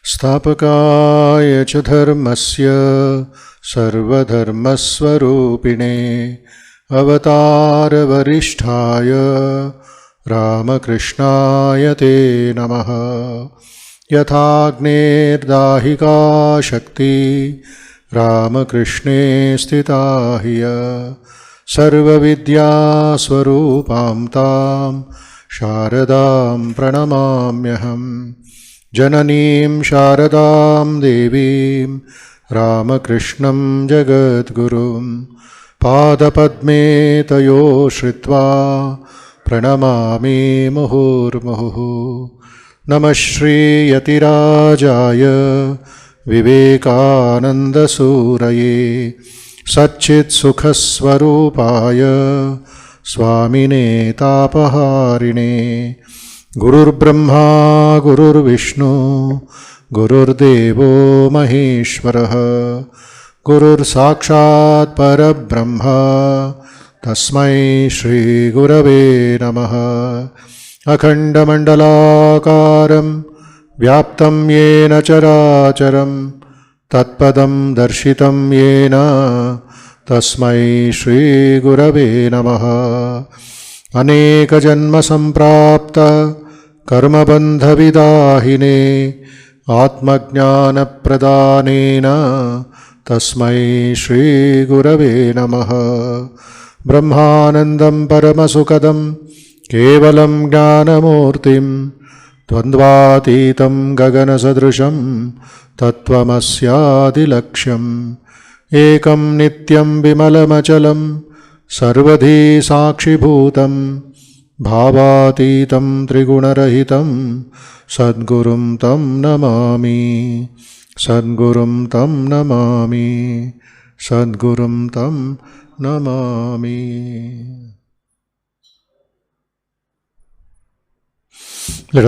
स्थापकाय च धर्मस्य सर्वधर्मस्वरूपिणे अवतारवरिष्ठाय रामकृष्णाय ते नमः। यथाग्नेर्दाहिका शक्ति रामकृष्णे स्थिता ह्य सर्वविद्यास्वरूपां तां शारदां प्रणमाम्यहम्। जननीं शारदां देवीं रामकृष्णं जगद्गुरुं पादपद्मे तयो श्रित्वा प्रणमामि मुहुर्मुहुः। नमः श्रीयतिराजाय विवेकानन्दसूरये सच्चित्सुखस्वरूपाय स्वामिने तापहारिणे। गुरुर्ब्रह्मा गुरुर्विष्णु गुरुर्देवो महेश्वरः गुरुर्साक्षात् परब्रह्म तस्मै श्रीगुरवे नमः। अखण्डमण्डलाकारं व्याप्तं येन चराचरं तत्पदं दर्शितं येन तस्मै श्रीगुरवे नमः। अनेकजन्मसम्प्राप्त कर्मबन्धविदाहिने आत्मज्ञानप्रदानेन तस्मै श्रीगुरवे नमः। ब्रह्मानन्दं परमसुखदं केवलं ज्ञानमूर्तिं द्वन्द्वातीतं गगनसदृशं तत्त्वमस्यादिलक्ष्यम् एकं नित्यं विमलमचलं सर्वधी साक्षिभूतं भावातीतं त्रिगुणरहितं सद्गुरुं तं नमामि। सद्गुरुं तं नमामि। सद्गुरुं तं Namami. Let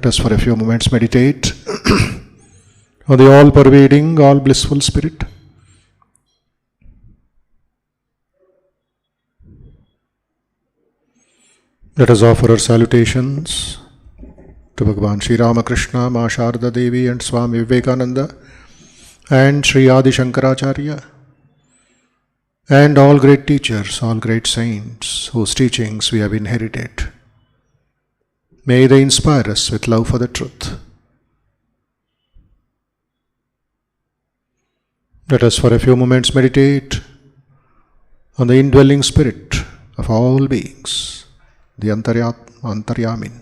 us for a few moments meditate on the all-pervading, all-blissful Spirit. Let us offer our salutations to Bhagavan Sri Ramakrishna, Ma Sharda Devi and Swami Vivekananda and Sri Adi Shankaracharya and all great teachers, all great saints whose teachings we have inherited. May they inspire us with love for the truth. Let us for a few moments meditate on the indwelling spirit of all beings, the Antaryamin.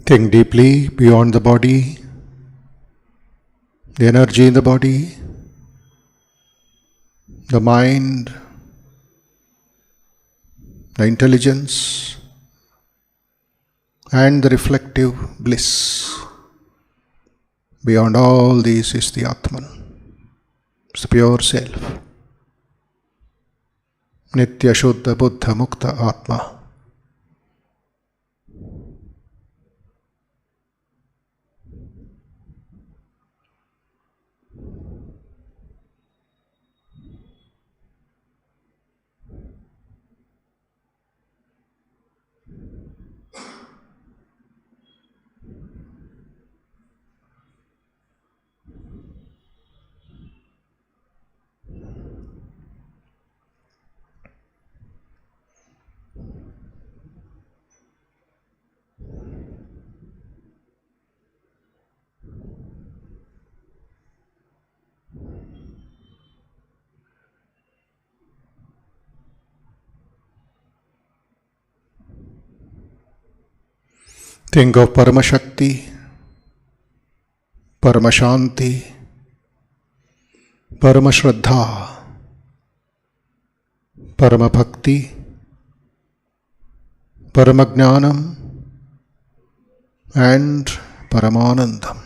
Think deeply beyond the body, the energy in the body, the mind, the intelligence, and the reflective bliss. Beyond all these is the Atman, it's the pure self. Nitya Shuddha Buddha Mukta Atma. Think of Paramashakti, Paramashanti, Paramashraddha, Paramabhakti, Paramajnanam, and Paramanandam.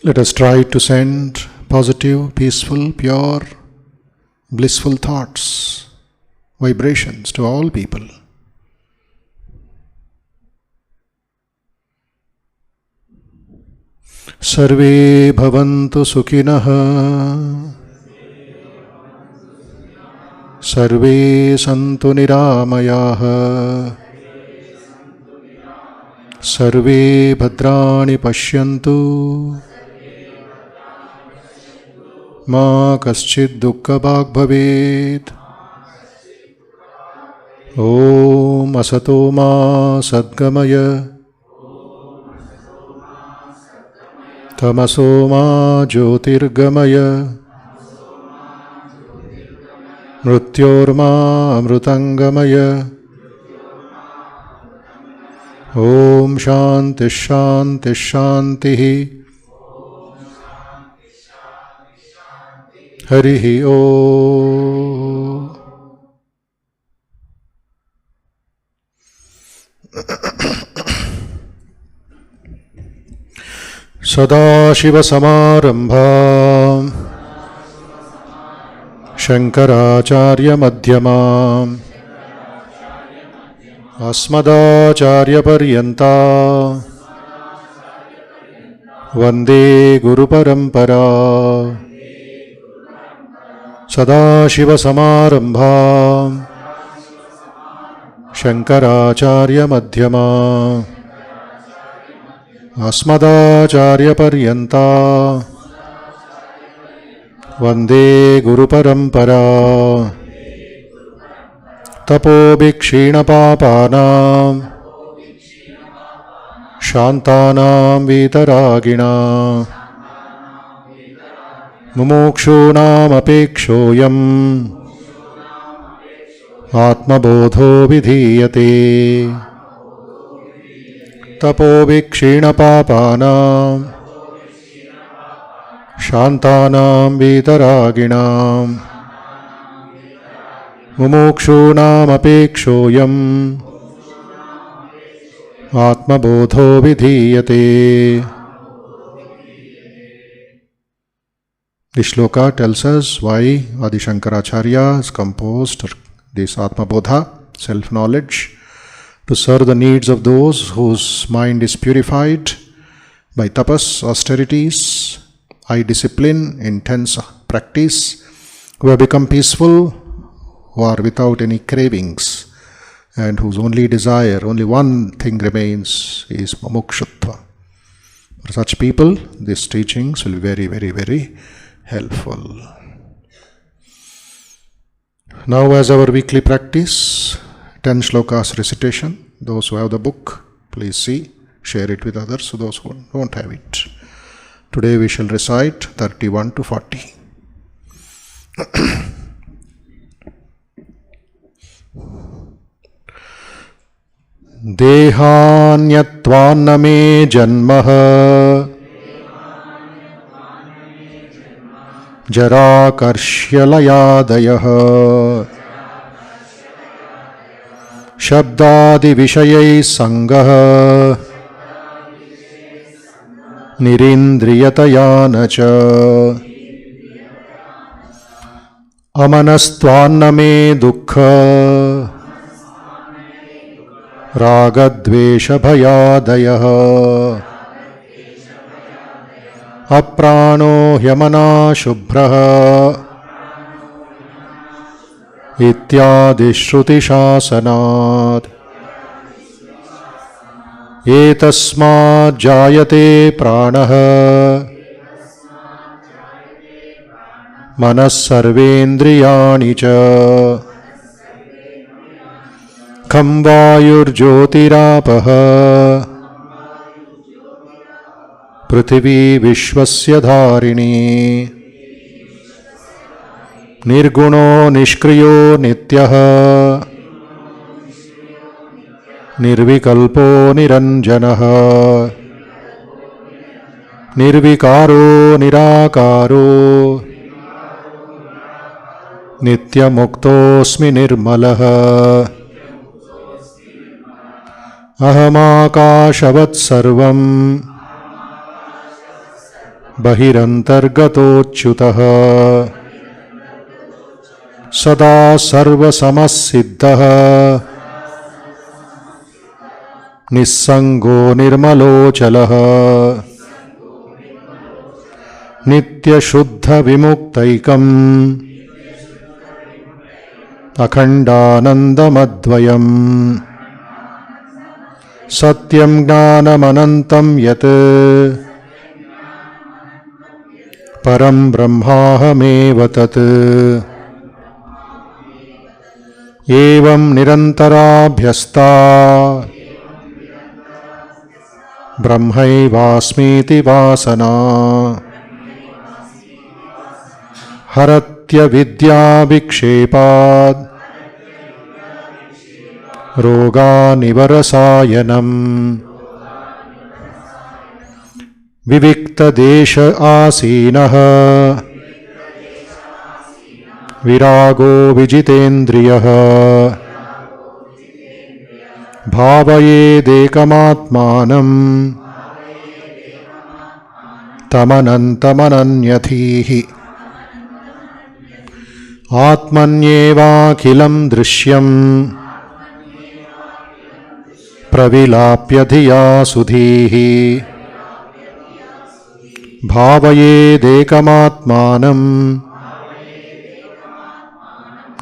Let us try to send positive, peaceful, pure, blissful thoughts, vibrations to all people. Sarve bhavantu sukhinah, sarve santu niramayah, sarve bhadrani pashyantu, ma kaschid dukkha bhag bhavet. Om asato ma sadgamaya, tamaso ma jyotirgamaya, mrityorma amrutangamaya. Om shanti shanti shanti. Harihi Om. Sadashiva Samarambham Shankaracharya Madhyamam Asmadacharya Paryanta Vande Guru Parampara. Sadashiva Samarambham Shankaracharya Madhyamam Asmadacharya Paryanta Vande Guru Parampara. Tapo Bhikshina Papanam Shantanam Vitaraginam Mumukshunam Apekshoyam Atma Bodho Vidhiyate. Tapo Bhikshina Papanam Shantanam Vitaraginam Mumukshunam Apekshoyam Atma Bodho Vidhiyate. The shloka tells us why Adi Shankaracharya has composed this Atma Bodha, self-knowledge, to serve the needs of those whose mind is purified by tapas, austerities, high discipline, intense practice, who have become peaceful, who are without any cravings, and whose only desire, only one thing remains, is mumukshutva. For such people, these teachings will be very, very, very helpful. Now, as our weekly practice, 10 shlokas recitation. Those who have the book, please see, share it with others, so those who don't have it. Today we shall recite 31 to 40. Dehanyatvanna me janmah Jara karsyalayadayah शब्दादि विषयै संगः निरिन्द्रियतया न च अमनस्त्वान्न मे दुःख रागद्वेषभयादयः अप्राणो ह्यमना शुभ्रः इत्यादि श्रुतिशासनात् एतस्मात् जायते प्राणः मनः सर्वेन्द्रियाणि च खं वायुर्ज्योतिरापः पृथिवी विश्वस्य धारिणी निर्गुणो निष्क्रियो नित्यः निर्विकल्पो निरञ्जनः निर्विकारो निराकारो नित्यमुक्तोऽस्मि निर्मलः अहमाकाशवत् सर्वं बहिरन्तर्गतोऽच्युतः सदा सर्वसमसिद्धः निस्सङ्गो निर्मलोऽचलः नित्यशुद्धविमुक्तैकम् अखण्डानन्दमद्वयम् सत्यं ज्ञानमनन्तं यत् परं ब्रह्माहमेव तत् एवं निरन्तराभ्यस्ता ब्रह्मैवास्मीति वासना हरत्यविद्याविक्षेपात् रोगानिवरसायनम् विविक्तदेश आसीनः विरागो विजितेन्द्रियः भावयेदेकमात्मानम् तमनन्तमनन्यथीः आत्मन्येवाखिलं दृश्यम् प्रविलाप्य धिया सुधीः भावयेदेकमात्मानम्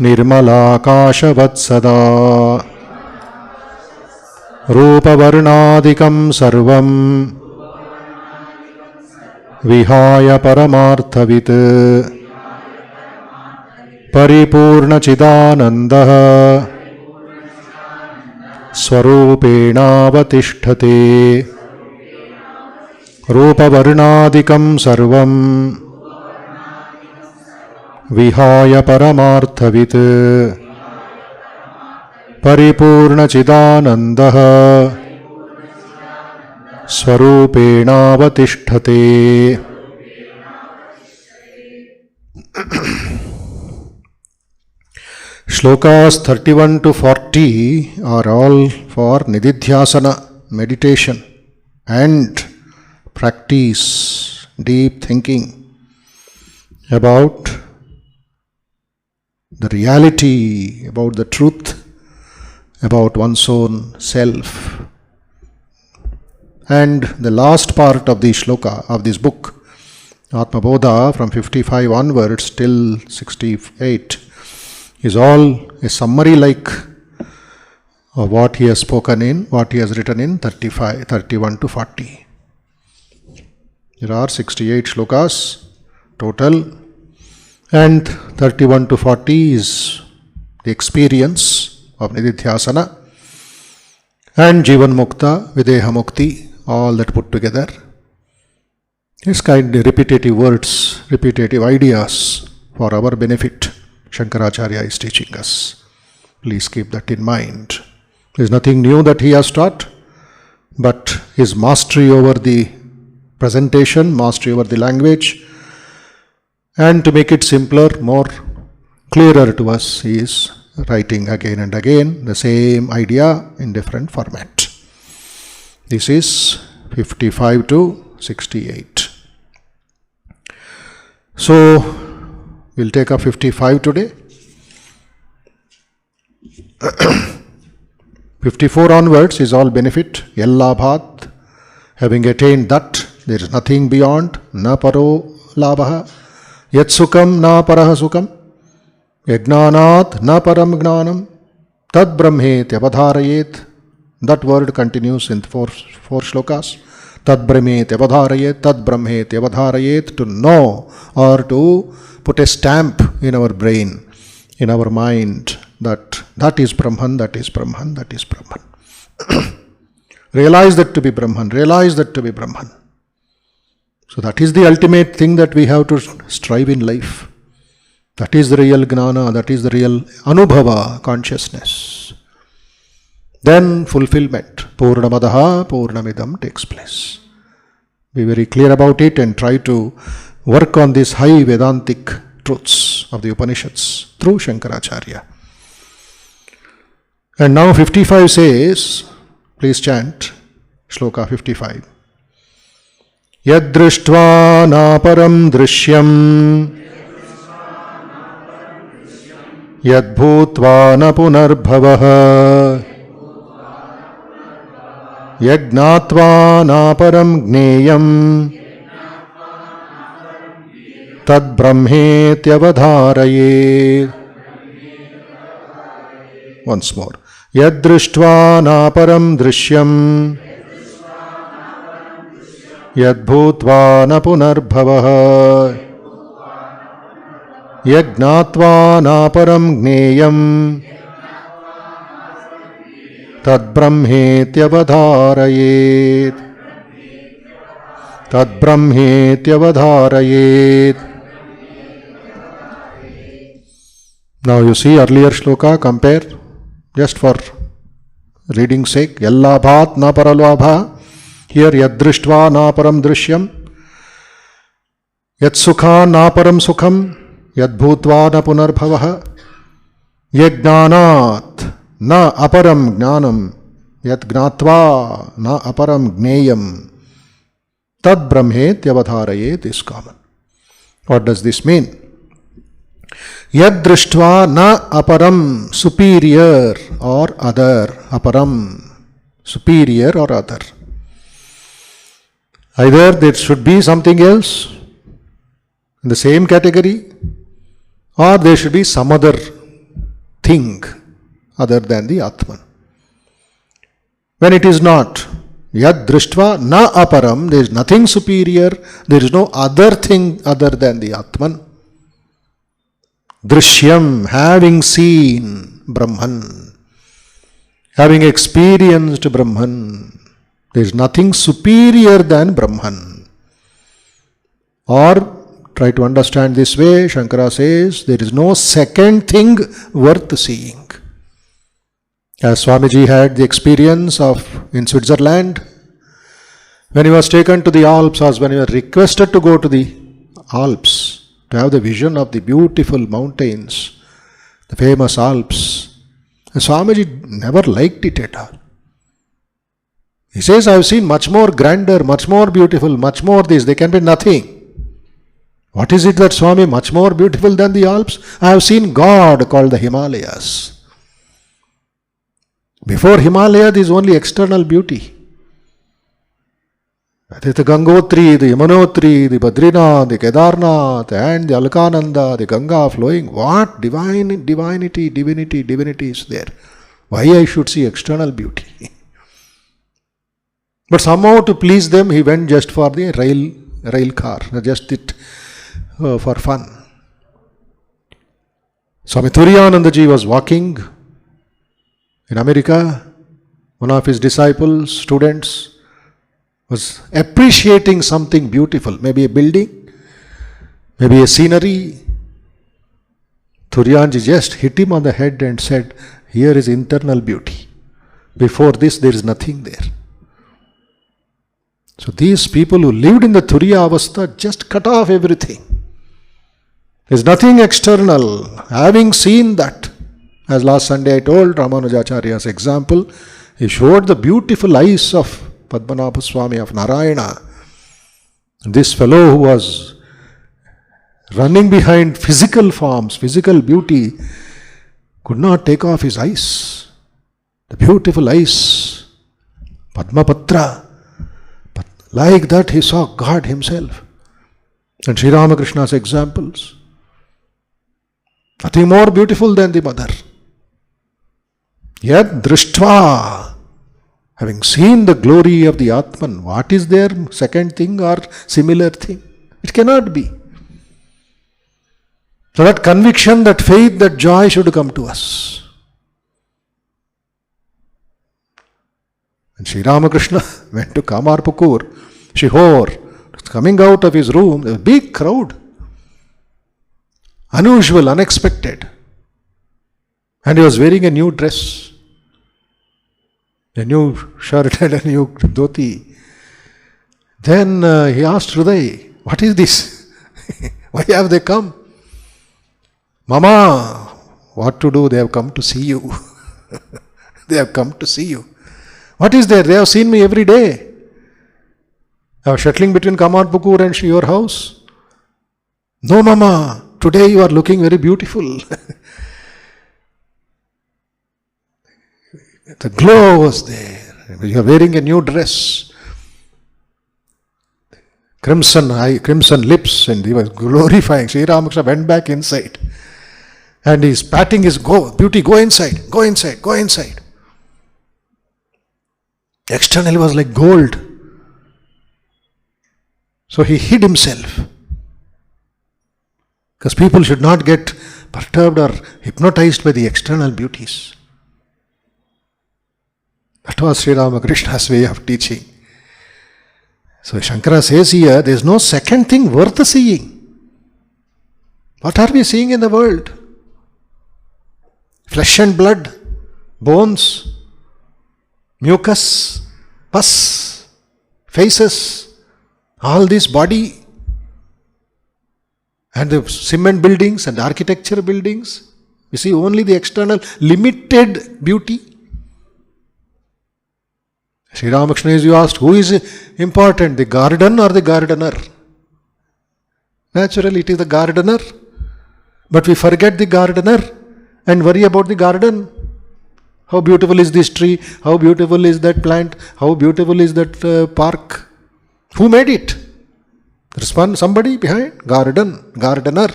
निर्मलाकाशवत्सदा रूपवर्णादिकं सर्वं विहाय परमार्थवित् परिपूर्णचिदानन्दः स्वरूपेणावतिष्ठते रूपवर्णादिकं सर्वं विहाय परमार्थवित् परिपूर्णचिदानन्दः स्वरूपेणावतिष्ठते. Shlokas 31 to 40 are all for nididhyasana, meditation and practice, deep thinking about the reality, about the truth, about one's own self. And the last part of the shloka of this book, Atma Bodha, from 55 onwards till 68, is all a summary like of what he has spoken in, what he has written in 31 to 40. There are 68 shlokas total, and 31 to 40 is the experience of Nididhyasana and Jivan Mukta, Videha Mukti, all that put together. This kind of repetitive words, repetitive ideas for our benefit. Shankaracharya is teaching us. Please keep that in mind. There is nothing new that he has taught, but his mastery over the presentation, mastery over the language, and to make it simpler, more clearer to us, he is writing again and again the same idea in different format. This is 55 to 68. So, we'll take up 55 today. 54 onwards is all benefit. Yallabhat, having attained that, there is nothing beyond. Na paro labhaha. Yat sukam na paraha sukam. Yajnanat na param gnanam. Tad brahmet yavadharayet. That word continues in four shlokas. Tad brahmet yavadharayet. Tad brahmet yavadharayet. To know or to put a stamp in our brain, in our mind, that is Brahman, that is Brahman, that is Brahman. Realize that to be Brahman, realize that to be Brahman. So that is the ultimate thing that we have to strive in life. That is the real Gnana, that is the real Anubhava, consciousness. Then fulfillment, Purnamadaha, Purnamidam takes place. Be very clear about it and try to work on these high Vedantic truths of the Upanishads through Shankaracharya. And now 55 says, please chant Sloka 55. Yadrishtva naparam drishyam yadbhutva na punarbhavaha yagnatva naparam gneyam tad brahmetyavadharayet. Once more. Yadrishtva naparam drishyam yadbhutva na punarbhavaha yagnatva naparam gneyam tad brahmetyavadharayet. Tad brahmetyavadharayet. Now you see earlier shloka, compare, just for reading sake. Yallabhat na paralabha. Here yadrishtva na param drishyam. Yat sukha na param sukham. Yad bhutva na punarbhavaha. Yajnanat na aparam gnanam. Yat gnatva na aparam gneyam. Tad brahmetyavadharayet is common. What does this mean? Yad drishtva na aparam, superior or other. Aparam, superior or other. Either there should be something else in the same category, or there should be some other thing other than the Atman. When it is not, Yad drishtva na aparam, there is nothing superior, there is no other thing other than the Atman. Drishyam, having seen Brahman, having experienced Brahman, there is nothing superior than Brahman. Or, try to understand this way, Shankara says, there is no second thing worth seeing. As Swamiji had the experience of in Switzerland, when he was taken to the Alps, or when he was requested to go to the Alps, to have the vision of the beautiful mountains, the famous Alps. And Swamiji never liked it at all. He says, I have seen much more grander, much more beautiful, much more this, there can be nothing. What is it that Swami, much more beautiful than the Alps? I have seen God called the Himalayas. Before Himalaya, there is only external beauty. The Gangotri, the Yamunotri, the Badrinath, the Kedarnath, and the Alkananda, the Ganga flowing. What divinity is there? Why I should see external beauty? But somehow to please them, he went just for the rail car, just it for fun. Swami Turiyanandaji was walking in America. One of his disciples, students, was appreciating something beautiful, maybe a building, maybe a scenery. Turiyanji just hit him on the head and said, here is internal beauty. Before this, there is nothing there. So these people who lived in the Turiya Avastha just cut off everything. There is nothing external. Having seen that, As last Sunday I told Ramanujacharya's example, he showed the beautiful eyes of Padmanabha Swami of Narayana. This fellow who was running behind physical forms, physical beauty, could not take off his eyes. The beautiful eyes, Padmapatra. Like that he saw God himself. And Sri Ramakrishna's examples. Nothing more beautiful than the mother. Yet drishtva, having seen the glory of the Atman, what is their second thing or similar thing? It cannot be. So that conviction, that faith, that joy should come to us. And Sri Ramakrishna went to Kamarpukur, Shihor, coming out of his room, there was a big crowd. Unusual, unexpected. And he was wearing a new dress, a new shirt and a new dhoti. Then he asked Hriday, what is this? Why have they come? Mama, what to do? They have come to see you. They have come to see you. What is there? They have seen me every day. I was shuttling between Kamarpukur and your house. No, Mama, today you are looking very beautiful. The glow was there. You are wearing a new dress. Crimson eye, crimson lips, and he was glorifying. Sri Ramakrishna went back inside. And he's patting his beauty, go inside, go inside, go inside. Externally was like gold. So he hid himself. Because people should not get perturbed or hypnotized by the external beauties. That was Sri Ramakrishna's way of teaching. So Shankara says here, there is no second thing worth seeing. What are we seeing in the world? Flesh and blood, bones, mucus, pus, faces, all this body, and the cement buildings and architecture buildings. You see only the external limited beauty. Sri Ramakrishna, as you asked, who is important, the garden or the gardener? Naturally, it is the gardener. But we forget the gardener and worry about the garden. How beautiful is this tree? How beautiful is that plant? How beautiful is that park? Who made it? There's somebody behind. Gardener.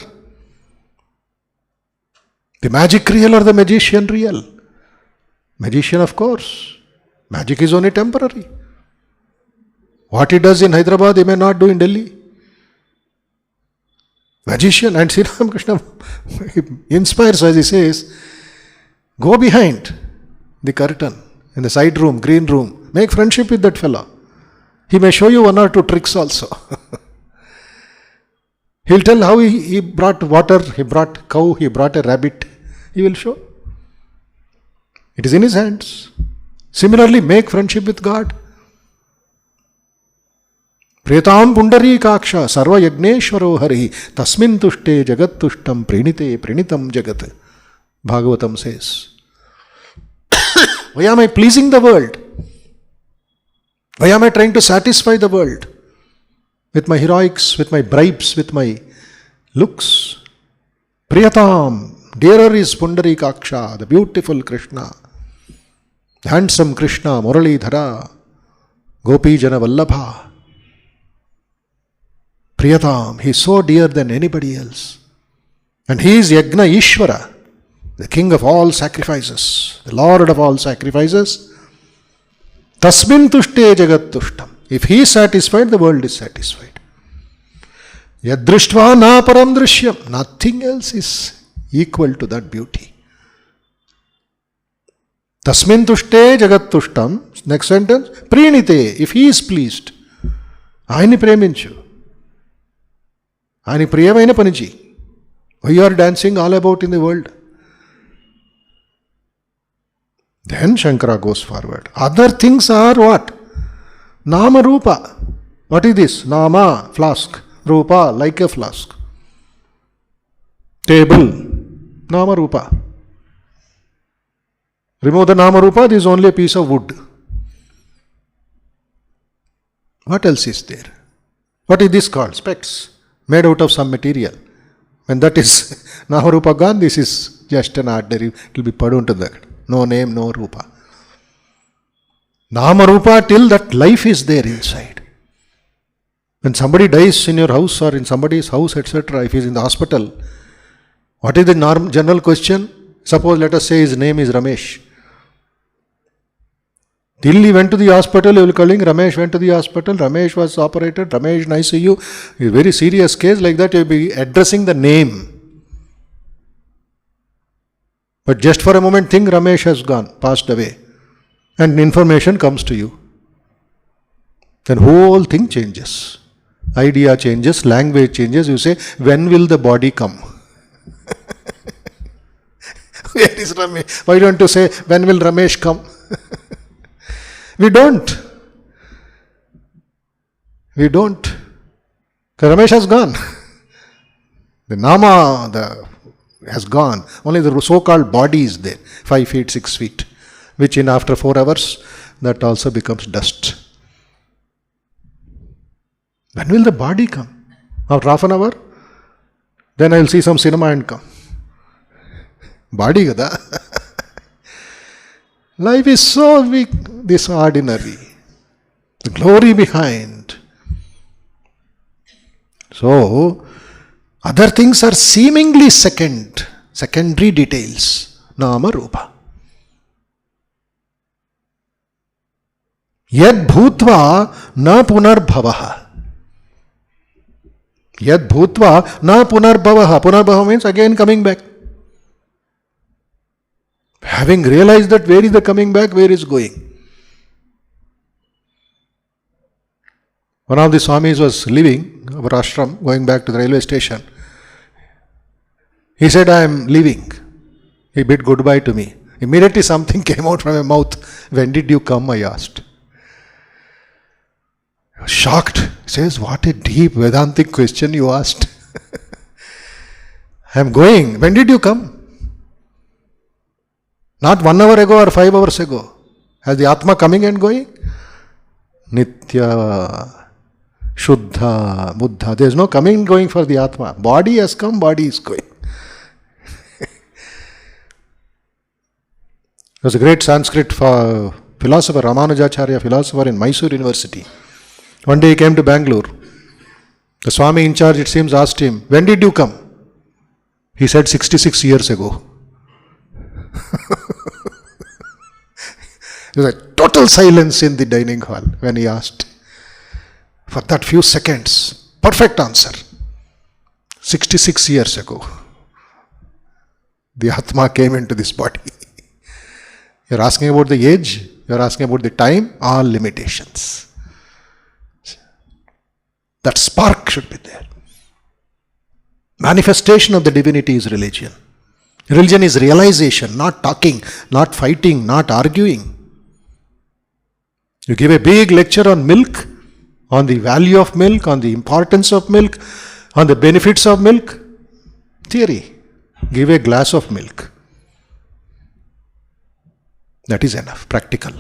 The magic real or the magician real? Magician, of course. Magic is only temporary. What he does in Hyderabad, he may not do in Delhi. Magician, and Sri Ramakrishna inspires as he says, go behind the curtain, in the side room, green room, make friendship with that fellow. He may show you one or two tricks also. He'll tell how he brought water, he brought cow, he brought a rabbit. He will show. It is in his hands. Similarly, make friendship with God. Pretam Pundari Kaksha Sarva Yagneshwaro Hari Tasmin Tushte Jagat Tushtam Prinite Prinitam Jagat. Bhagavatam says. Why am I pleasing the world? Why am I trying to satisfy the world? With my heroics, with my bribes, with my looks. Priyatam, dearer is Pundari Kaksha, the beautiful Krishna. The handsome Krishna, Murali Dhara, Gopi Jana Vallabha. Priyatam, he is so dear than anybody else. And he is Yagna Ishvara, the king of all sacrifices, the lord of all sacrifices. Tasmin tushte jagat tushtam. If he is satisfied, the world is satisfied. Yadrishtva na param drishyam. Nothing else is equal to that beauty. Tasmin tushte jagat tushtam. Next sentence. Prinite. If he is pleased. Ayani preminchu. Ayani priyamaina paniji. Why you are dancing all about in the world? Then Shankara goes forward. Other things are what? Nama Rupa. What is this? Nama, flask. Rupa, like a flask. Table. Nama Rupa. Remove the Nama Rupa, this is only a piece of wood. What else is there? What is this called? Specs, made out of some material. When that is Nama Rupa gone, this is just an ordinary, it will be padu unto that. No name, no Rupa. Nama Rupa till that life is there inside. When somebody dies in your house or in somebody's house, etc., if he is in the hospital, what is the general question? Suppose let us say his name is Ramesh. Till he went to the hospital, you will calling Ramesh went to the hospital, Ramesh was operated, Ramesh in ICU. A very serious case like that, you will be addressing the name. But just for a moment, think Ramesh has gone, passed away, and information comes to you. Then whole thing changes. Idea changes, language changes. You say, when will the body come? Where is Ramesh? Why don't you say, when will Ramesh come? We don't. Ramesh has gone. The Nama has gone. Only the so-called body is there. 5 feet, 6 feet. Which in after 4 hours, that also becomes dust. When will the body come? After half an hour? Then I will see some cinema and come. Body kada. Life is so weak, this ordinary. The glory behind. So, other things are seemingly secondary details. Nama Rupa. Yad bhutva na punarbhavaha. Yad bhutva na punarbhavaha. Punarbhava means again coming back. Having realized that where is the coming back, where is going. One of the Swamis was leaving our ashram, going back to the railway station. He said, I am leaving. He bid goodbye to me. Immediately something came out from my mouth. When did you come? I asked. I was shocked. He says, what a deep Vedantic question you asked. I am going. When did you come? Not 1 hour ago or 5 hours ago. Has the Atma coming and going? Nitya, Shuddha, Buddha. There is no coming and going for the Atma. Body has come, body is going. There was a great Sanskrit philosopher, Ramanujacharya philosopher in Mysore University. One day he came to Bangalore. The Swami in charge, it seems, asked him, when did you come? He said 66 years ago. There was a total silence in the dining hall when he asked. For that few seconds, perfect answer. 66 years ago, the Atma came into this body. You're asking about the age, you're asking about the time, all limitations. That spark should be there. Manifestation of the divinity is religion. Religion is realization, not talking, not fighting, not arguing. You give a big lecture on milk, on the value of milk, on the importance of milk, on the benefits of milk. Theory. Give a glass of milk. That is enough, practical.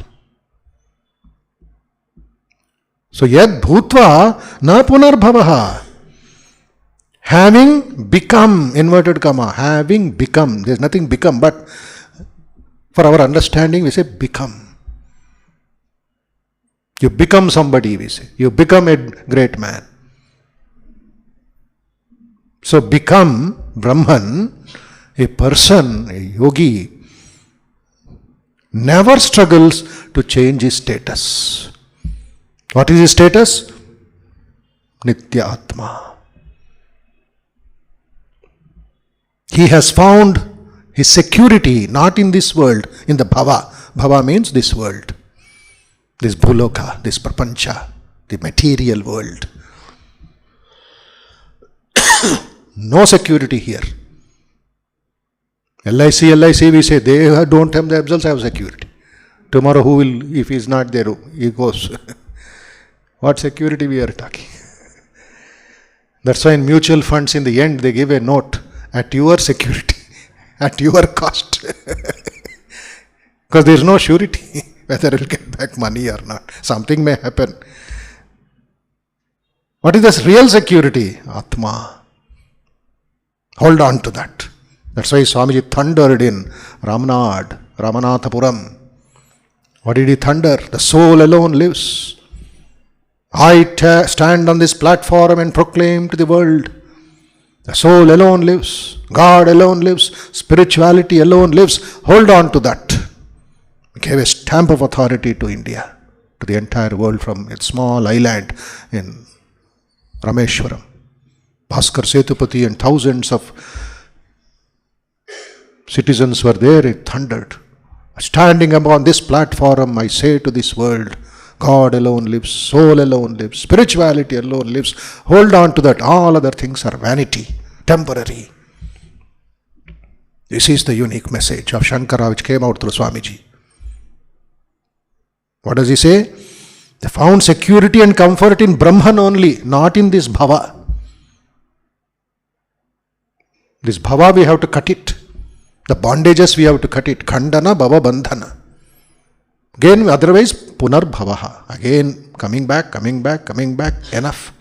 So, yad bhutva na punarbhavaha. Having become, inverted comma, having become, there is nothing become, but for our understanding we say become. You become somebody, we say. You become a great man. So become Brahman, a person, a yogi, never struggles to change his status. What is his status? Nitya Atma. He has found his security not in this world, in the bhava. Bhava means this world. This bhuloka, this prapancha, the material world. No security here. LIC, we say, they don't have themselves have security. Tomorrow who will, if he is not there, he goes. What security we are talking? That's why in mutual funds in the end they give a note, at your security, at your cost. Because there is no surety whether it will get back money or not. Something may happen. What is this real security? Atma. Hold on to that. That's why Swamiji thundered in Ramanathapuram. What did he thunder? The soul alone lives. I stand on this platform and proclaim to the world. The soul alone lives. God alone lives. Spirituality alone lives. Hold on to that. He gave a stamp of authority to India, to the entire world from its small island in Rameshwaram. Bhaskar Setupati and thousands of citizens were there. He thundered. Standing upon this platform, I say to this world, God alone lives, soul alone lives, spirituality alone lives. Hold on to that. All other things are vanity, temporary. This is the unique message of Shankara which came out through Swamiji. What does he say? They found security and comfort in Brahman only, not in this bhava. This bhava we have to cut it. The bondages we have to cut it. Khandana bhava bandhana. Again, otherwise, punar bhavaha. Again, coming back, enough.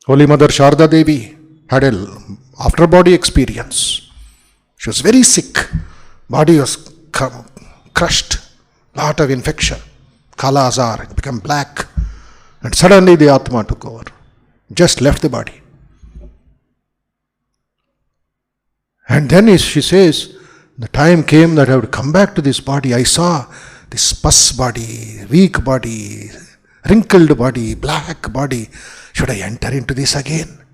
Holy Mother Sharda Devi had an after body experience. She was very sick. Body was crushed. Lot of infection. Kala azar. It became black. And suddenly the Atma took over. Just left the body. And then she says, the time came that I would come back to this body. I saw this pus body, weak body, wrinkled body, black body. Should I enter into this again?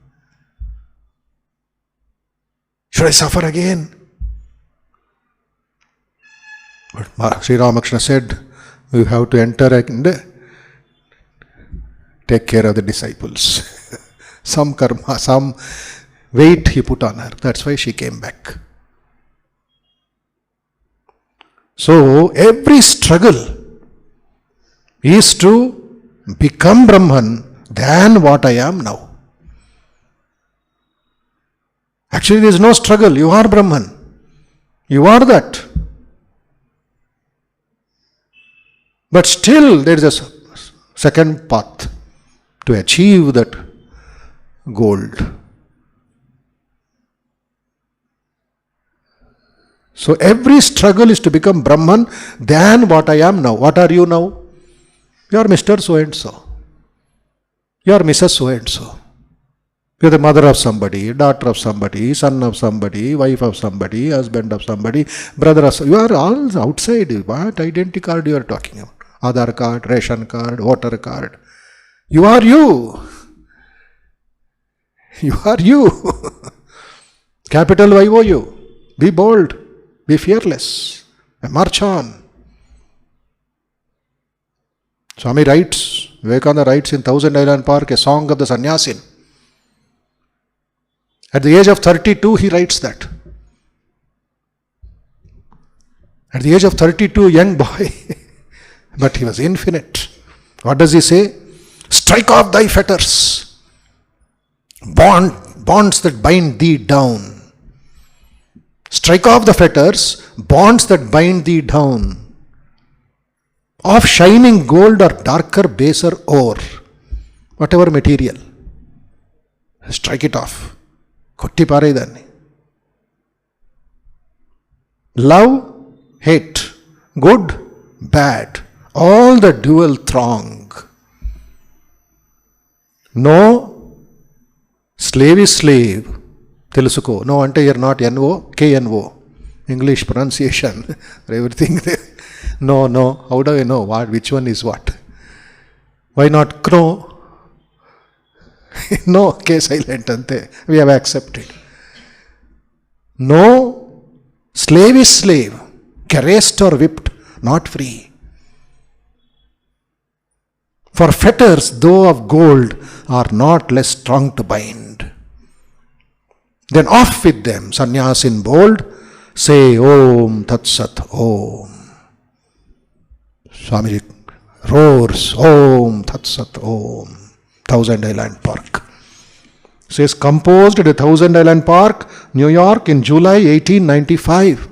Should I suffer again? But Sri Ramakrishna said, we have to enter and take care of the disciples. Some karma, some weight he put on her. That's why she came back. So, every struggle is to become Brahman than what I am now. Actually, there is no struggle. You are Brahman. You are that. But still, there is a second path to achieve that gold. So every struggle is to become Brahman than what I am now. What are you now? You are Mr. So-and-so. You are Mrs. So-and-so. You are the mother of somebody, daughter of somebody, son of somebody, wife of somebody, husband of somebody, brother of somebody. You are all outside. What identity card you are talking about? Aadhaar card, ration card, voter card. You are you. You are you. Capital YOU. Be bold. Be fearless. And march on. Swami writes, Vivekananda writes in Thousand Island Park, a song of the Sannyasin. At the age of 32, he writes that. At the age of 32, young boy, but he was infinite. What does he say? Strike off thy fetters, bonds that bind thee down. Strike off the fetters, bonds that bind thee down. Of shining gold or darker, baser ore, whatever material. Strike it off. Kotti paredanni. Love, hate, good, bad, all the dual throng. No, slave is slave. Telusuko. No, ante you're not NO, KNO. English pronunciation. Everything there. No. How do I know which one is what? Why not Kno? No, K silent ante. We have accepted. No, slave is slave. Caressed or whipped, not free. For fetters, though of gold, are not less strong to bind. Then off with them, Sannyasin bold, say Om Tat Sat Om. Swamiji roars Om Tat Sat Om. Thousand Island Park. Says composed at the Thousand Island Park, New York in July 1895.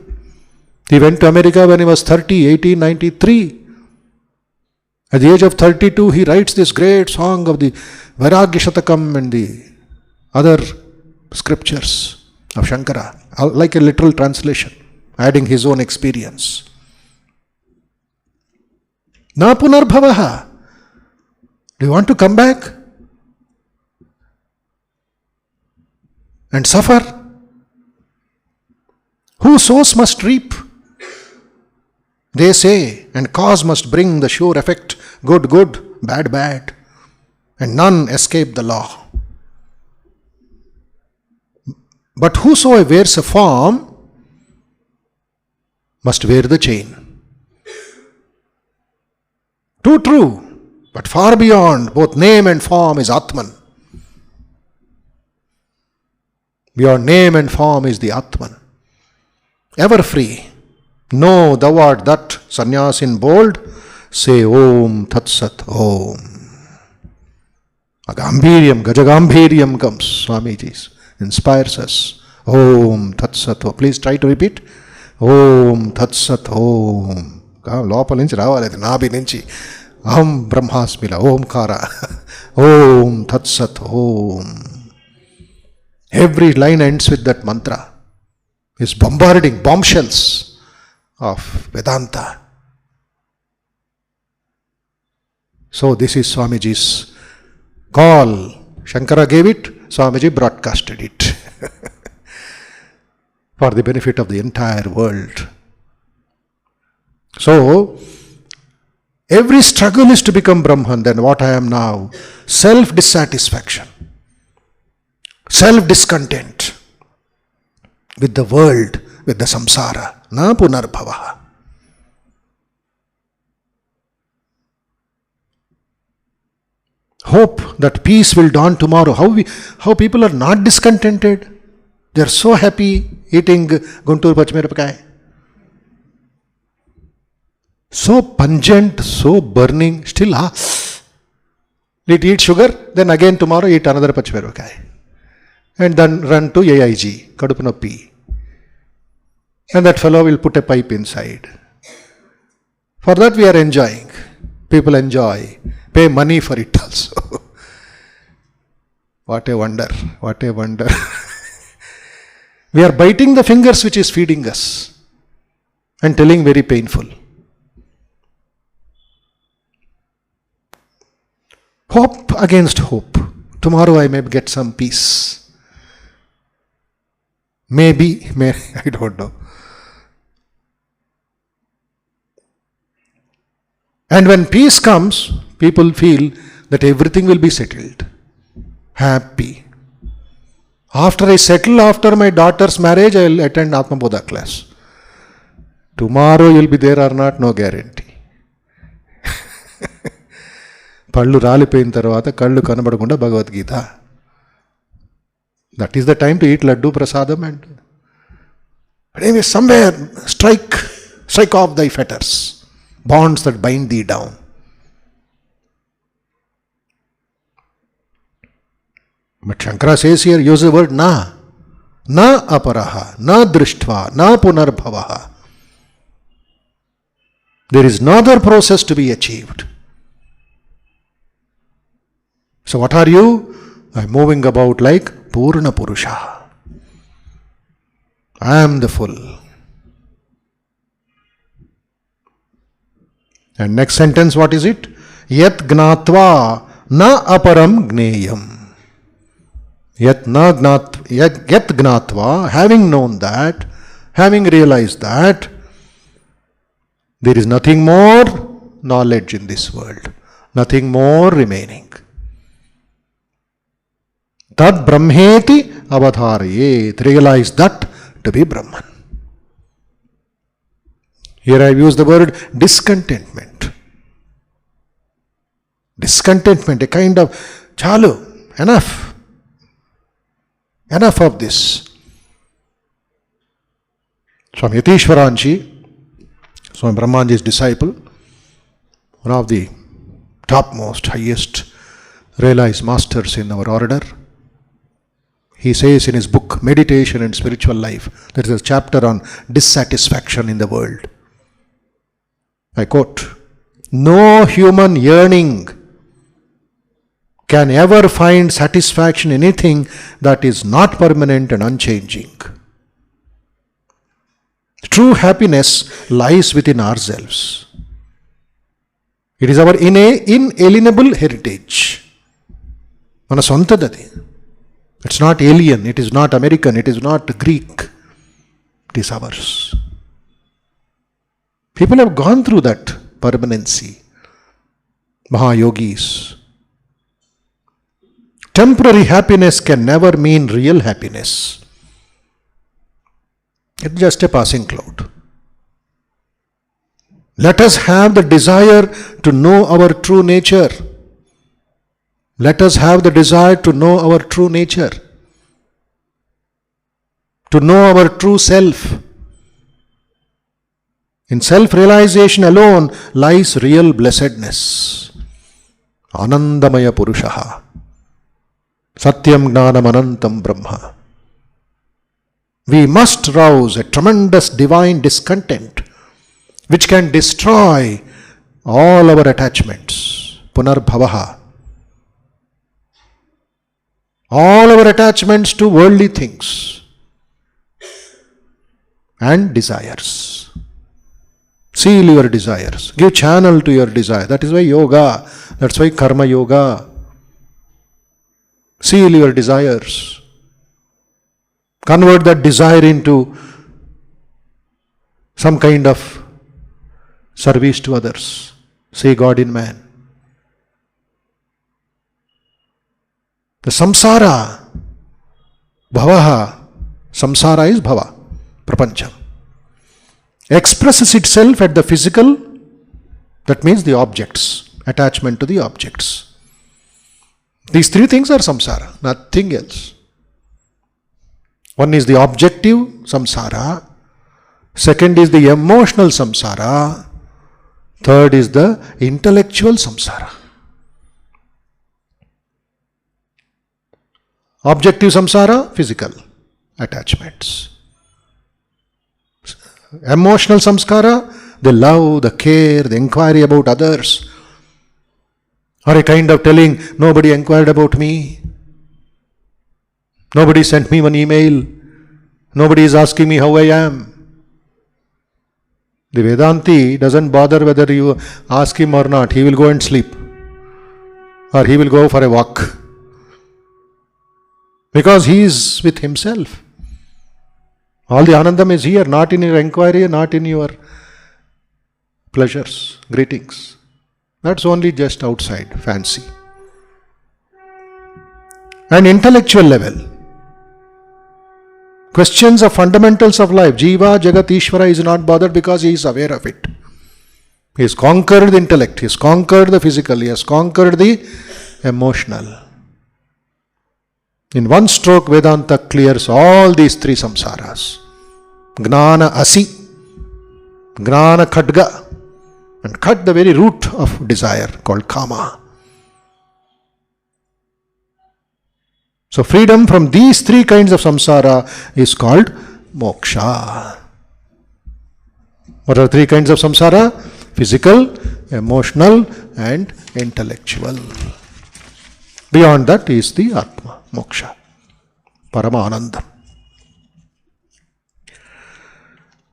He went to America when he was 30, 1893. At the age of 32, he writes this great song of the Vairagya Shatakam and the other scriptures of Shankara, like a literal translation, adding his own experience. Na punarbhavaha. Do you want to come back and suffer? Who sows must reap, they say, and cause must bring the sure effect, good, good, bad, bad, and none escape the law. But whoso wears a form must wear the chain. Too true, but far beyond both name and form is Atman. Beyond name and form is the Atman. Ever free. Know thou art that, sannyas in bold, say Om Tat Sat Om. Agambhiryam, Gajagambhiryam comes, Swamiji's, inspires us. Om Tat Sat Om. Please try to repeat. Om Tat Sat Om. Lopal nunchi ravali, nabi nunchi. Aham Brahmasmila, Omkara. Om Tat Sat Om. Every line ends with that mantra. Is bombarding bombshells of Vedanta. So this is Swamiji's call. Shankara gave it, Swamiji broadcasted it for the benefit of the entire world. So, every struggle is to become Brahman, then what I am now. Self-dissatisfaction, self-discontent with the world, with the samsara. Na punarbhavaha. Hope that peace will dawn tomorrow. How people are not discontented. They are so happy eating Guntur Pachmirapkai. So pungent, so burning. Still, eat sugar, then again tomorrow eat another Pachmirapkai. And then run to AIG, Kadupunappi. And that fellow will put a pipe inside. For that we are enjoying. People enjoy. Pay money for it also. What a wonder. What a wonder. We are biting the fingers which is feeding us and telling very painful. Hope against hope. Tomorrow I may get some peace. Maybe, I don't know. And when peace comes, people feel that everything will be settled. Happy. After I settle after my daughter's marriage, I will attend Atma Bodha class. Tomorrow you will be there or not, no guarantee. Pallu ralipoyin tarvata kallu kanabadakunda Bhagavad Gita. That is the time to eat laddu prasadam and. But anyway, somewhere strike off thy fetters. Bonds that bind thee down. But Shankara says here, use the word na. Na aparaha, na drishtva, na punarbhavaha. There is no other process to be achieved. So what are you? I am moving about like Purna Purusha. I am the full. And next sentence, what is it? Yat gnatva na aparam gneyam. Yat gnatva, having known that, having realized that, there is nothing more knowledge in this world, nothing more remaining. Tad brahmeti avadharayet, realize that to be Brahman. Here I have used the word discontentment. Discontentment, a kind of chalu, enough. Enough of this. Swami Yatishwaranji, Swami Brahmanji's disciple, one of the topmost, highest realized masters in our order, he says in his book, book, Meditation and Spiritual Life, there is a chapter on dissatisfaction in the world. I quote, "No human yearning can ever find satisfaction in anything that is not permanent and unchanging. True happiness lies within ourselves. It is our inalienable heritage. Mana sontadadi. It's not alien, it is not American, it is not Greek. It is ours. People have gone through that permanency. Mahayogis. Temporary happiness can never mean real happiness. It's just a passing cloud. Let us have the desire to know our true nature. Let us have the desire to know our true nature. To know our true self. In self-realization alone lies real blessedness. Anandamaya Purushaha. Satyam Gnanam Anantam Brahma. We must rouse a tremendous divine discontent which can destroy all our attachments. Punarbhavaha. All our attachments to worldly things and desires. Seal your desires. Give channel to your desire. That is why yoga. That's why karma yoga. Seal your desires. Convert that desire into some kind of service to others. See God in man. The samsara, bhavaha, samsara is bhava, prapancham, expresses itself at the physical, that means the objects, attachment to the objects. These three things are samsara, nothing else. One is the objective samsara, second is the emotional samsara, third is the intellectual samsara. Objective samsara, physical attachments. Emotional samskara, the love, the care, the inquiry about others. Or a kind of telling, nobody inquired about me. Nobody sent me one email. Nobody is asking me how I am. The Vedanti doesn't bother whether you ask him or not. He will go and sleep. Or he will go for a walk. Because he is with himself. All the Anandam is here, not in your inquiry, not in your pleasures, greetings. That's only just outside, fancy. An intellectual level. Questions of fundamentals of life. Jiva, Jagat, Ishvara is not bothered because he is aware of it. He has conquered the intellect, he has conquered the physical, he has conquered the emotional. In one stroke, Vedanta clears all these three samsaras. Gnana asi, Gnana khadga, and cut the very root of desire called kama. So freedom from these three kinds of samsara is called moksha. What are three kinds of samsara? Physical, emotional and intellectual. Beyond that is the Atma, moksha, Paramananda.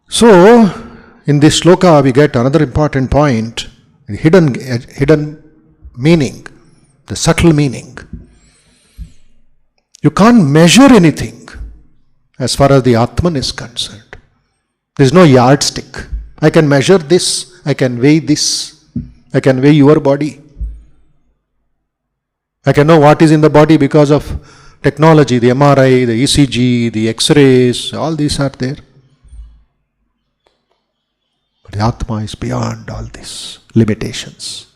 So, in this sloka we get another important point, hidden meaning, the subtle meaning. You can't measure anything as far as the Atman is concerned. There is no yardstick. I can measure this, I can weigh this, I can weigh your body. I can know what is in the body because of technology, the MRI, the ECG, the X-rays, all these are there. But the Atma is beyond all these limitations.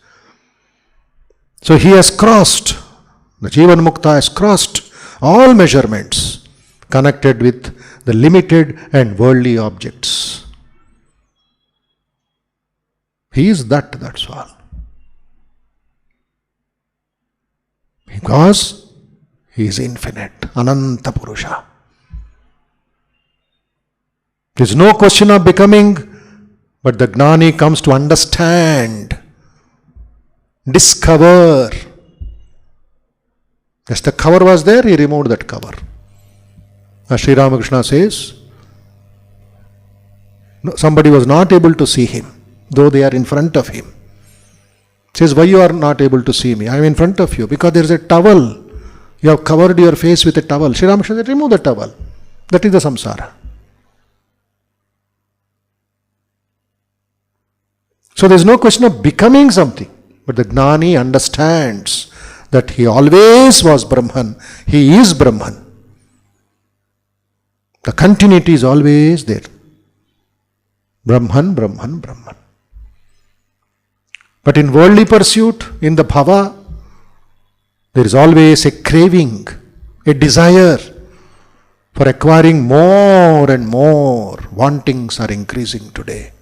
So he has crossed, the Jivan Mukta has crossed all measurements connected with the limited and worldly objects. He is that's all. Because he is infinite, Ananta Purusha. There is no question of becoming, but the Gnani comes to understand, discover. As the cover was there, he removed that cover. As Sri Ramakrishna says, somebody was not able to see him, though they are in front of him. He says, why you are not able to see me? I am in front of you. Because there is a towel. You have covered your face with a towel. Sri Ramakrishna said, remove the towel. That is the samsara. So there is no question of becoming something. But the Gnani understands that he always was Brahman. He is Brahman. The continuity is always there. Brahman, Brahman, Brahman. But in worldly pursuit, in the bhava, there is always a craving, a desire for acquiring more and more. Wantings are increasing today.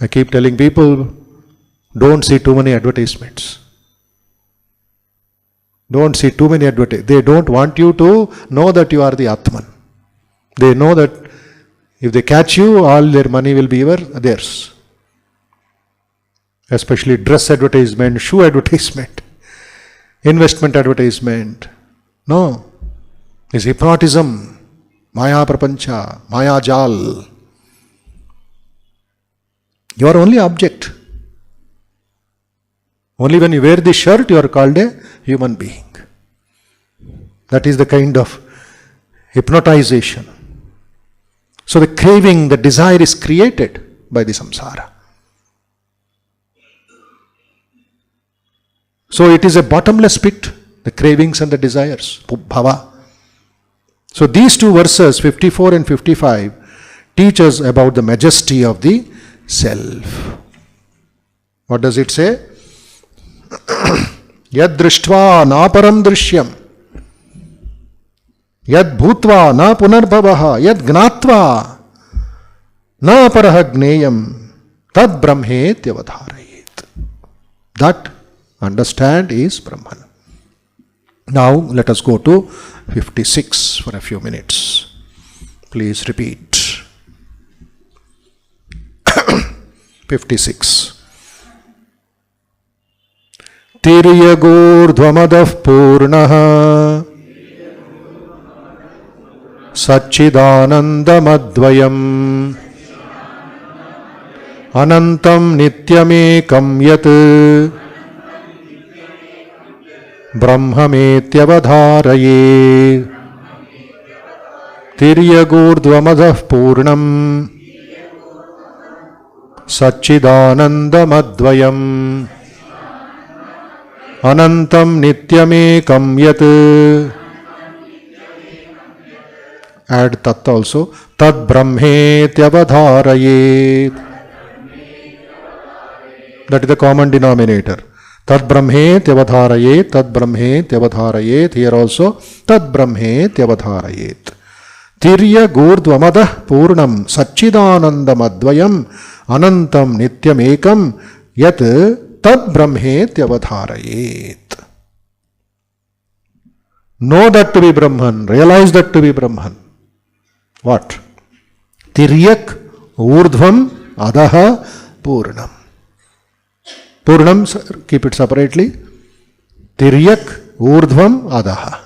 I keep telling people, don't see too many advertisements. Don't see too many advertisements. They don't want you to know that you are the Atman. They know that if they catch you, all their money will be theirs. Especially dress advertisement, shoe advertisement, investment advertisement. No. It's hypnotism, Maya Prapancha, Maya Jal. You are only object. Only when you wear this shirt, you are called a human being. That is the kind of hypnotization. So the craving, the desire is created by the samsara. So it is a bottomless pit, the cravings and the desires, bhava. So these two verses, 54 and 55, teach us about the majesty of the self. What does it say? Yad drishtva na param drishyam, yad bhutva na punarbhavaha, yad gnatva na parah gneyam, tad brahmetyavadharayet. That, understand, is Brahman. Now let us go to 56 for a few minutes. Please repeat. 56. Tiryagurdhvamadah purnaha Satchidanandamadvayam Anantam nityamekam yat Brahmametyavadharaye. Tiryagurdhvamadah purnam Satchidanandamadvayam Anantam nityamekam yat. Add tat also. Tad brahmetyavadharaye. That is the common denominator. Tad brahmetyavadharayet, tad brahmetyavadharayet. Here also, tad brahmetyavadharayet. Tiryagurdhvamadah purnam Satchidanandamadvayam Anantam nityamekam yat tad brahmetyavadharayet. Know that to be Brahman, realize that to be Brahman. What? Tiryak urdhvam adaha purnam. Purnam, keep it separately. Tiryak urdhvam adaha.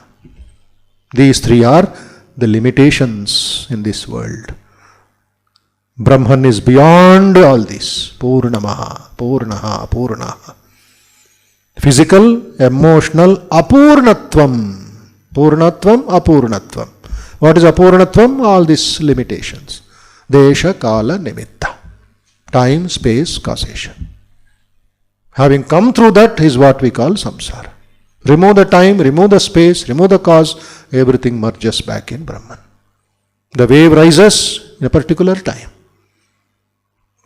These three are the limitations in this world. Brahman is beyond all this. Purnamaha, Purnaha, Purnaha. Physical, emotional, apurnatvam. Purnatvam, apurnatvam. What is apurnatvam? All these limitations. Desha, kala, nimitta. Time, space, causation. Having come through that is what we call samsara. Remove the time, remove the space, remove the cause, everything merges back in Brahman. The wave rises in a particular time,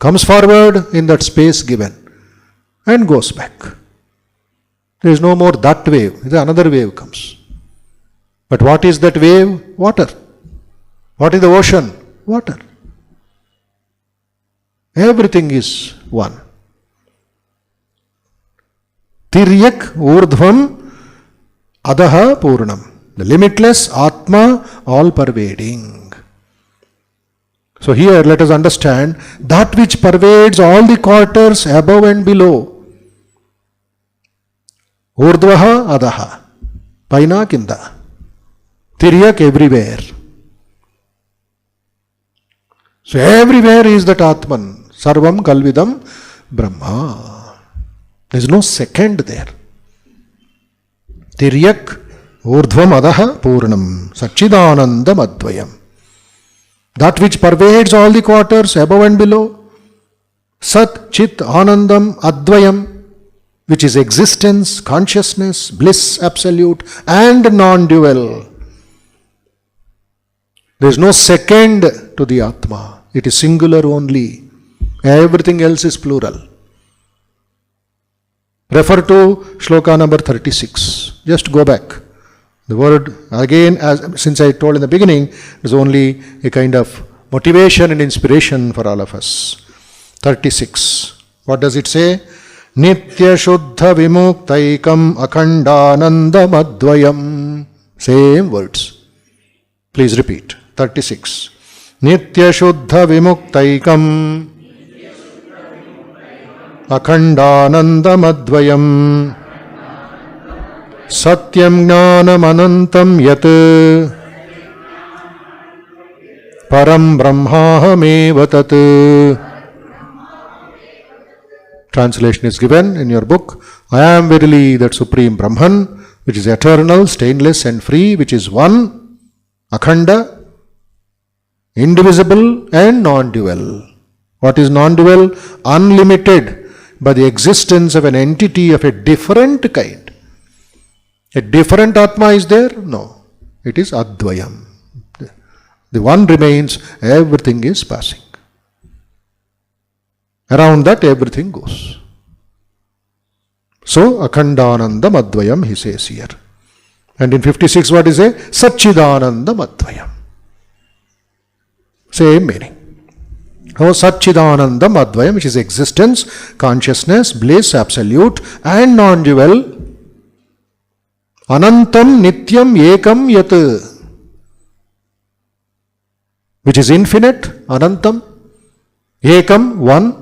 comes forward in that space given, and goes back. There is no more that wave, another wave comes. But what is that wave? Water. What is the ocean? Water. Everything is one. Tiryak urdhvam adaha purnam. The limitless Atma, all pervading. So here let us understand that which pervades all the quarters above and below. Urdhvaha adaha. Paina kinda. Tiryak everywhere. So everywhere is that Atman. Sarvam Kalvidam Brahma. There is no second there. Tiryak Urdhvam Adaha Purnam Satchidanandam Advayam. That which pervades all the quarters above and below. Sat Chit Anandam Advayam, which is existence, consciousness, bliss, absolute and non-dual. There is no second to the Atma. It is singular only. Everything else is plural. Refer to Shloka number 36. Just go back. The word again, since I told in the beginning, is only a kind of motivation and inspiration for all of us. 36. What does it say? Nitya Shuddha Vimuktaikam Akhandanandam Advayam. Same words. Please repeat. 36. Nitya Shuddha Vimuktaikam Akhandanandam Advayam. Satyam Jnanam Anantam Yat Param Brahmaham Tat. Translation is given in your book. I am verily that Supreme Brahman, which is eternal, stainless and free, which is one, akhanda, indivisible and non-dual. What is non-dual? Unlimited by the existence of an entity of a different kind. A different Atma is there? No. It is Advayam. The one remains, everything is passing. Around that everything goes. So, Akhandanandam Advayam he says here. And in 56 what is it? Satchidanandam Advayam. Same meaning. Oh, Satchidanandam Advayam, which is existence, consciousness, bliss, absolute and non-dual. Anantam Nityam Ekam Yat, which is infinite, Anantam, Ekam, one.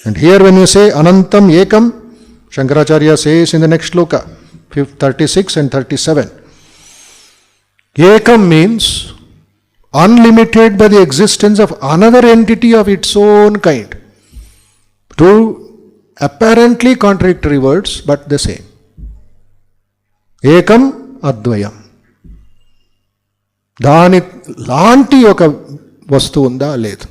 And here when you say Anantam Ekam, Shankaracharya says in the next sloka, 36 and 37. Ekam means unlimited by the existence of another entity of its own kind. Two apparently contradictory words, but the same. Ekam Advayam. దాని లాంటి ఒక వస్తువు ఉందా? లేదు.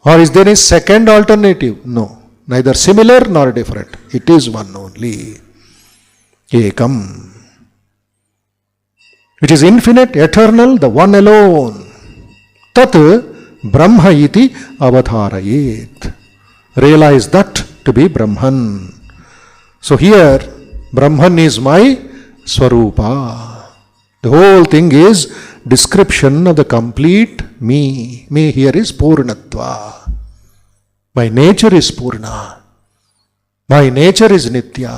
Or is there a second alternative? No. Neither similar nor different. It is one only. Ekam. Which is infinite, eternal, the one alone. Tat Brahma iti avatharayet. Realize that to be Brahman. So here, Brahman is my Swarupa. The whole thing is description of the complete me. Me here is Purnatva. My nature is Purna. My nature is Nitya.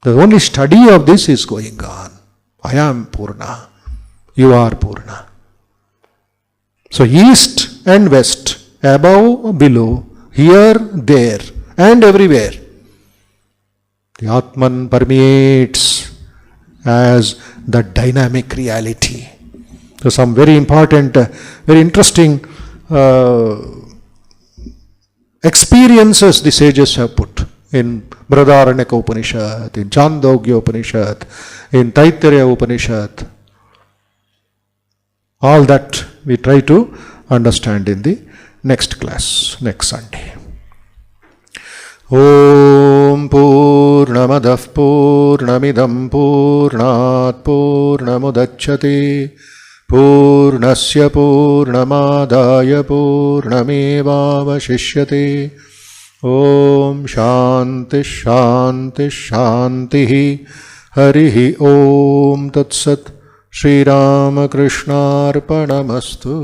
The only study of this is going on. I am Purna. You are Purna. So east and west, above, below, here, there, and everywhere. The Atman permeates as the dynamic reality. So some very important, very interesting experiences the sages have put in Brihadaranyaka Upanishad, in Chandogya Upanishad, in Taittiriya Upanishad. All that we try to understand in the next class, next Sunday. Om Purnamadav Purnamidam Purnat Purnamudachyate Purnasya Purnamadaya Purnamevavashishyate. Om Shanti Shanti Shanti Harihi Om Tat Sat. Shri Ramakrishna Arpanamastu.